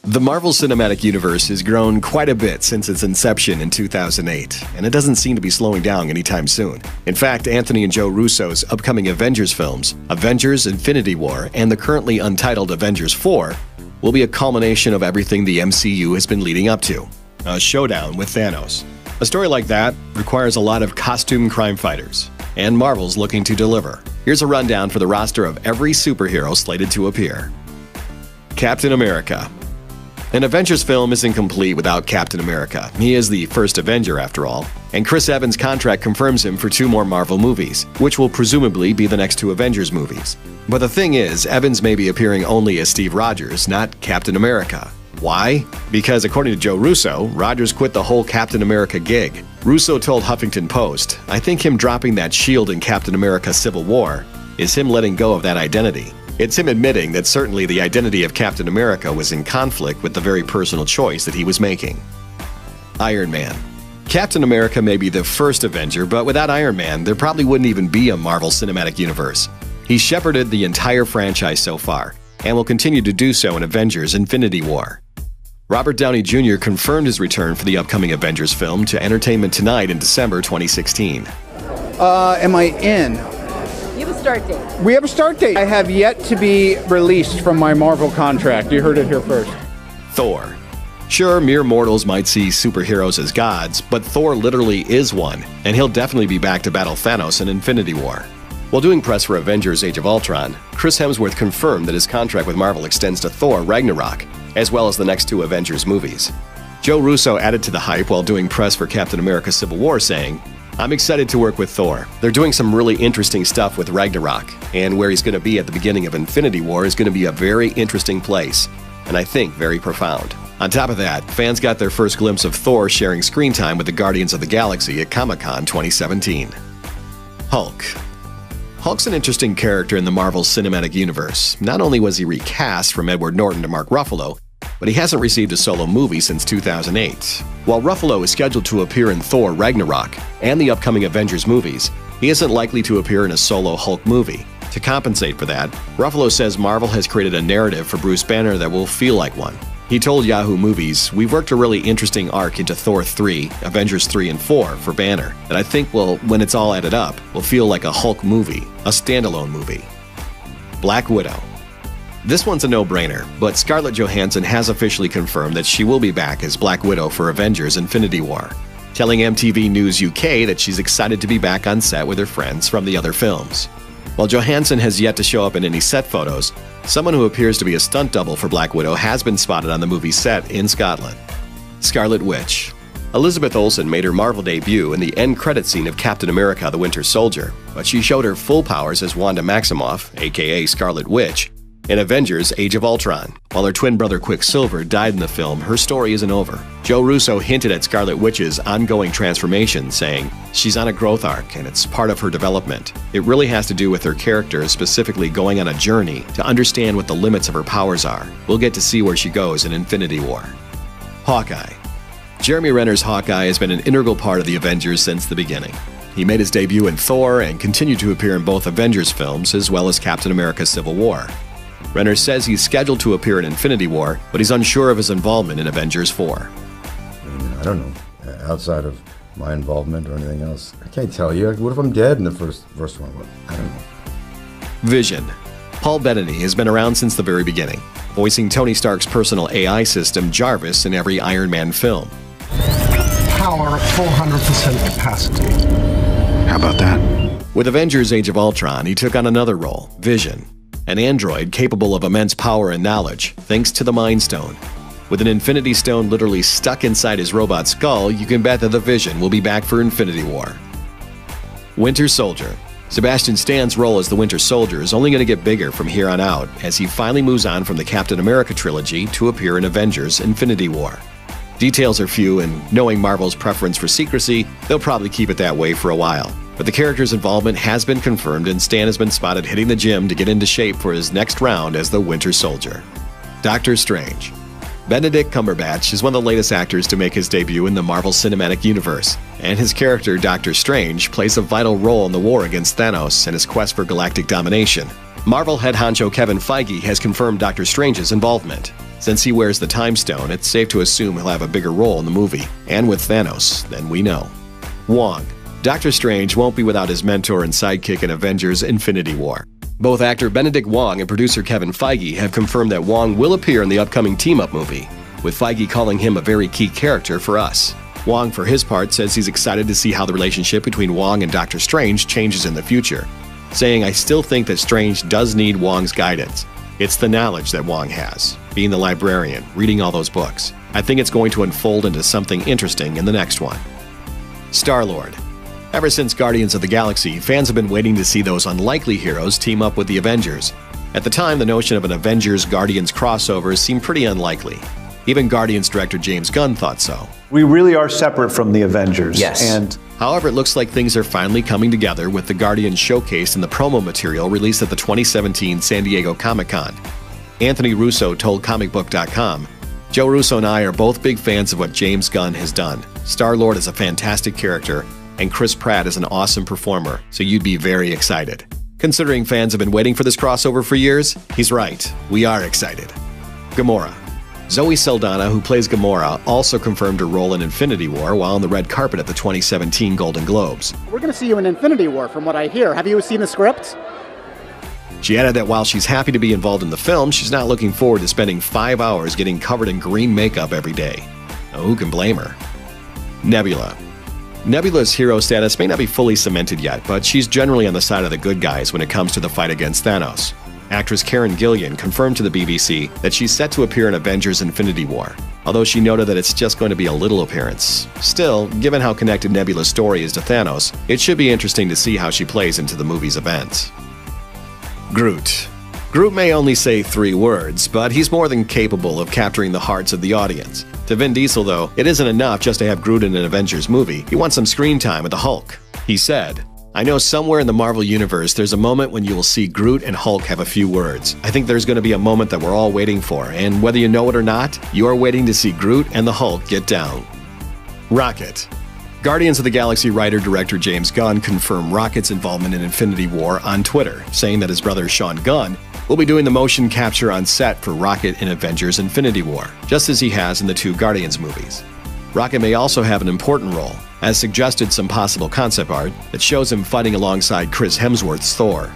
The Marvel Cinematic Universe has grown quite a bit since its inception in 2008, and it doesn't seem to be slowing down anytime soon. In fact, Anthony and Joe Russo's upcoming Avengers films, Avengers: Infinity War, and the currently untitled Avengers 4, will be a culmination of everything the MCU has been leading up to: a showdown with Thanos. A story like that requires a lot of costume crime fighters, and Marvel's looking to deliver. Here's a rundown for the roster of every superhero slated to appear. Captain America. An Avengers film isn't complete without Captain America. He is the first Avenger, after all, and Chris Evans' contract confirms him for 2 more Marvel movies, which will presumably be the next 2 Avengers movies. But the thing is, Evans may be appearing only as Steve Rogers, not Captain America. Why? Because according to Joe Russo, Rogers quit the whole Captain America gig. Russo told Huffington Post, "I think him dropping that shield in Captain America: Civil War is him letting go of that identity. It's him admitting that certainly the identity of Captain America was in conflict with the very personal choice that he was making." Iron Man. Captain America may be the first Avenger, but without Iron Man, there probably wouldn't even be a Marvel Cinematic Universe. He shepherded the entire franchise so far, and will continue to do so in Avengers: Infinity War. Robert Downey Jr. confirmed his return for the upcoming Avengers film to Entertainment Tonight in December 2016. Am I in? You have a start date. We have a start date. I have yet to be released from my Marvel contract. You heard it here first. Thor. Sure, mere mortals might see superheroes as gods, but Thor literally is one, and he'll definitely be back to battle Thanos in Infinity War. While doing press for Avengers: Age of Ultron, Chris Hemsworth confirmed that his contract with Marvel extends to Thor: Ragnarok, as well as the next 2 Avengers movies. Joe Russo added to the hype while doing press for Captain America: Civil War, saying, "I'm excited to work with Thor. They're doing some really interesting stuff with Ragnarok, and where he's going to be at the beginning of Infinity War is going to be a very interesting place, and I think very profound." On top of that, fans got their first glimpse of Thor sharing screen time with the Guardians of the Galaxy at Comic-Con 2017. Hulk. Hulk's an interesting character in the Marvel Cinematic Universe. Not only was he recast from Edward Norton to Mark Ruffalo, but he hasn't received a solo movie since 2008. While Ruffalo is scheduled to appear in Thor: Ragnarok and the upcoming Avengers movies, he isn't likely to appear in a solo Hulk movie. To compensate for that, Ruffalo says Marvel has created a narrative for Bruce Banner that will feel like one. He told Yahoo Movies, "We've worked a really interesting arc into Thor 3, Avengers 3 and 4 for Banner that I think will, when it's all added up, will feel like a Hulk movie, a standalone movie." Black Widow. This one's a no-brainer, but Scarlett Johansson has officially confirmed that she will be back as Black Widow for Avengers: Infinity War, telling MTV News UK that she's excited to be back on set with her friends from the other films. While Johansson has yet to show up in any set photos, someone who appears to be a stunt double for Black Widow has been spotted on the movie's set in Scotland. Scarlet Witch. Elizabeth Olsen made her Marvel debut in the end credit scene of Captain America: The Winter Soldier, but she showed her full powers as Wanda Maximoff, aka Scarlet Witch, in Avengers: Age of Ultron. While her twin brother Quicksilver died in the film, her story isn't over. Joe Russo hinted at Scarlet Witch's ongoing transformation, saying, "She's on a growth arc and it's part of her development. It really has to do with her character specifically going on a journey to understand what the limits of her powers are. We'll get to see where she goes in Infinity War." Hawkeye. Jeremy Renner's Hawkeye has been an integral part of the Avengers since the beginning. He made his debut in Thor and continued to appear in both Avengers films as well as Captain America: Civil War. Renner says he's scheduled to appear in Infinity War, but he's unsure of his involvement in Avengers 4. I don't know. Outside of my involvement or anything else, I can't tell you. What if I'm dead in the first one? I don't know. Vision. Paul Bettany has been around since the very beginning, voicing Tony Stark's personal AI system Jarvis in every Iron Man film. Power at 400% capacity. How about that? With Avengers: Age of Ultron, he took on another role, Vision, an android capable of immense power and knowledge, thanks to the Mind Stone. With an Infinity Stone literally stuck inside his robot skull, you can bet that the Vision will be back for Infinity War. Winter Soldier. Sebastian Stan's role as the Winter Soldier is only going to get bigger from here on out as he finally moves on from the Captain America trilogy to appear in Avengers: Infinity War. Details are few, and knowing Marvel's preference for secrecy, they'll probably keep it that way for a while. But the character's involvement has been confirmed, and Stan has been spotted hitting the gym to get into shape for his next round as the Winter Soldier. Doctor Strange. Benedict Cumberbatch is one of the latest actors to make his debut in the Marvel Cinematic Universe, and his character, Doctor Strange, plays a vital role in the war against Thanos and his quest for galactic domination. Marvel head honcho Kevin Feige has confirmed Doctor Strange's involvement. Since he wears the Time Stone, it's safe to assume he'll have a bigger role in the movie, and with Thanos, than we know. Wong. Doctor Strange won't be without his mentor and sidekick in Avengers Infinity War. Both actor Benedict Wong and producer Kevin Feige have confirmed that Wong will appear in the upcoming team-up movie, with Feige calling him a very key character for us. Wong, for his part, says he's excited to see how the relationship between Wong and Doctor Strange changes in the future, saying, "I still think that Strange does need Wong's guidance. It's the knowledge that Wong has, being the librarian, reading all those books. I think it's going to unfold into something interesting in the next one." Star-Lord. Ever since Guardians of the Galaxy, fans have been waiting to see those unlikely heroes team up with the Avengers. At the time, the notion of an Avengers-Guardians crossover seemed pretty unlikely. Even Guardians director James Gunn thought so. We really are separate from the Avengers. Yes. However, it looks like things are finally coming together with the Guardians showcased in the promo material released at the 2017 San Diego Comic-Con. Anthony Russo told comicbook.com, "Joe Russo and I are both big fans of what James Gunn has done. Star-Lord is a fantastic character, and Chris Pratt is an awesome performer, so you'd be very excited." Considering fans have been waiting for this crossover for years, he's right. We are excited. Gamora. Zoe Saldana, who plays Gamora, also confirmed her role in Infinity War while on the red carpet at the 2017 Golden Globes. "We're going to see you in Infinity War, from what I hear. Have you seen the script?" She added that while she's happy to be involved in the film, she's not looking forward to spending 5 hours getting covered in green makeup every day. Who can blame her? Nebula. Nebula's hero status may not be fully cemented yet, but she's generally on the side of the good guys when it comes to the fight against Thanos. Actress Karen Gillan confirmed to the BBC that she's set to appear in Avengers Infinity War, although she noted that it's just going to be a little appearance. Still, given how connected Nebula's story is to Thanos, it should be interesting to see how she plays into the movie's events. Groot. Groot may only say 3 words, but he's more than capable of capturing the hearts of the audience. To Vin Diesel, though, it isn't enough just to have Groot in an Avengers movie. He wants some screen time with the Hulk. He said, "I know somewhere in the Marvel Universe there's a moment when you will see Groot and Hulk have a few words. I think there's going to be a moment that we're all waiting for, and whether you know it or not, you are waiting to see Groot and the Hulk get down." Rocket. Guardians of the Galaxy writer-director James Gunn confirmed Rocket's involvement in Infinity War on Twitter, saying that his brother Sean Gunn will be doing the motion capture on set for Rocket in Avengers Infinity War, just as he has in the 2 Guardians movies. Rocket may also have an important role, as suggested some possible concept art that shows him fighting alongside Chris Hemsworth's Thor.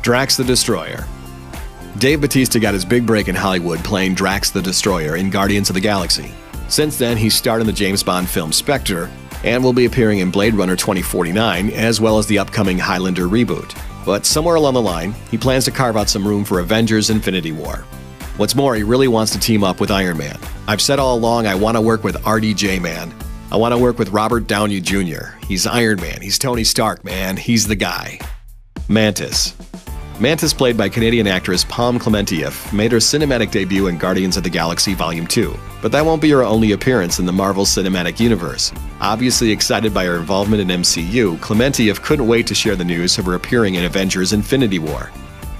Drax the Destroyer. Dave Bautista got his big break in Hollywood playing Drax the Destroyer in Guardians of the Galaxy. Since then, he starred in the James Bond film Spectre and will be appearing in Blade Runner 2049 as well as the upcoming Highlander reboot. But somewhere along the line, he plans to carve out some room for Avengers Infinity War. What's more, he really wants to team up with Iron Man. "I've said all along I want to work with RDJ, man. I want to work with Robert Downey Jr. He's Iron Man. He's Tony Stark, man. He's the guy." Mantis. Mantis, played by Canadian actress Pom Klementieff, made her cinematic debut in Guardians of the Galaxy Volume 2. But that won't be her only appearance in the Marvel Cinematic Universe. Obviously excited by her involvement in MCU, Klementieff couldn't wait to share the news of her appearing in Avengers Infinity War.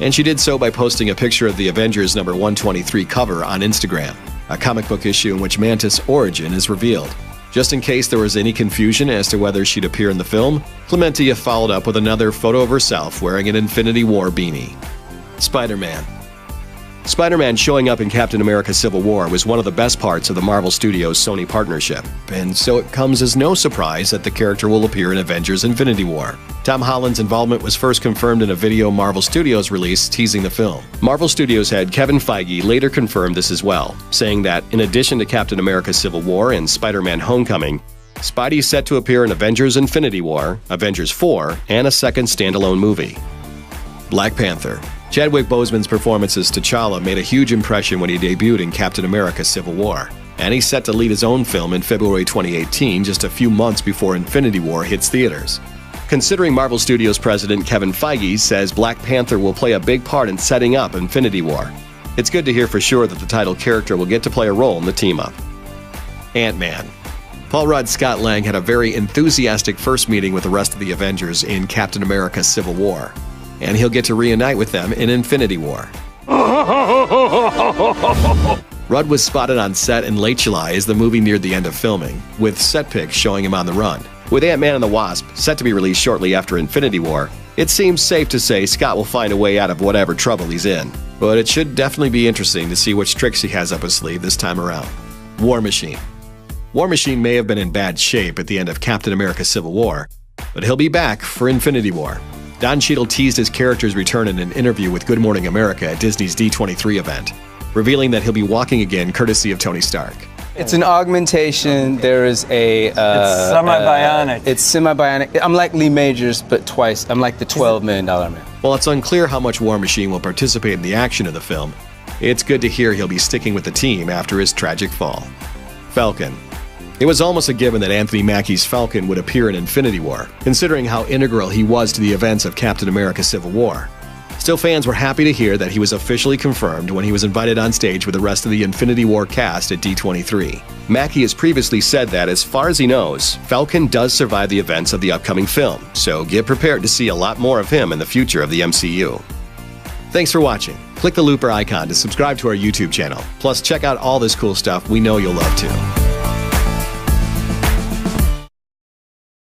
And she did so by posting a picture of the Avengers number 123 cover on Instagram, a comic book issue in which Mantis' origin is revealed. Just in case there was any confusion as to whether she'd appear in the film, Klementieff followed up with another photo of herself wearing an Infinity War beanie. Spider-Man. Spider-Man showing up in Captain America Civil War was one of the best parts of the Marvel Studios Sony partnership, and so it comes as no surprise that the character will appear in Avengers Infinity War. Tom Holland's involvement was first confirmed in a video Marvel Studios released teasing the film. Marvel Studios head Kevin Feige later confirmed this as well, saying that in addition to Captain America Civil War and Spider-Man Homecoming, Spidey's set to appear in Avengers Infinity War, Avengers 4, and a second standalone movie. Black Panther. Chadwick Boseman's performance as T'Challa made a huge impression when he debuted in Captain America Civil War, and he's set to lead his own film in February 2018, just a few months before Infinity War hits theaters. Considering Marvel Studios president Kevin Feige says Black Panther will play a big part in setting up Infinity War, it's good to hear for sure that the title character will get to play a role in the team-up. Ant-Man. Paul Rudd Scott Lang had a very enthusiastic first meeting with the rest of the Avengers in Captain America Civil War, and he'll get to reunite with them in Infinity War. Rudd was spotted on set in late July as the movie neared the end of filming, with set pics showing him on the run. With Ant-Man and the Wasp set to be released shortly after Infinity War, it seems safe to say Scott will find a way out of whatever trouble he's in. but it should definitely be interesting to see which tricks he has up his sleeve this time around. War Machine. War Machine may have been in bad shape at the end of Captain America Civil War, but he'll be back for Infinity War. Don Cheadle teased his character's return in an interview with Good Morning America at Disney's D23 event, revealing that he'll be walking again courtesy of Tony Stark. It's an augmentation. There is a... it's semi-bionic. It's semi-bionic. I'm like Lee Majors, but twice. I'm like the $12 million man. While it's unclear how much War Machine will participate in the action of the film, it's good to hear he'll be sticking with the team after his tragic fall. Falcon. It was almost a given that Anthony Mackie's Falcon would appear in Infinity War, considering how integral he was to the events of Captain America Civil War. Still, fans were happy to hear that he was officially confirmed when he was invited on stage with the rest of the Infinity War cast at D23. Mackie has previously said that, as far as he knows, Falcon does survive the events of the upcoming film, so get prepared to see a lot more of him in the future of the MCU. Thanks for watching. Click the Looper icon to subscribe to our YouTube channel. Plus, check out all this cool stuff we know you'll love too.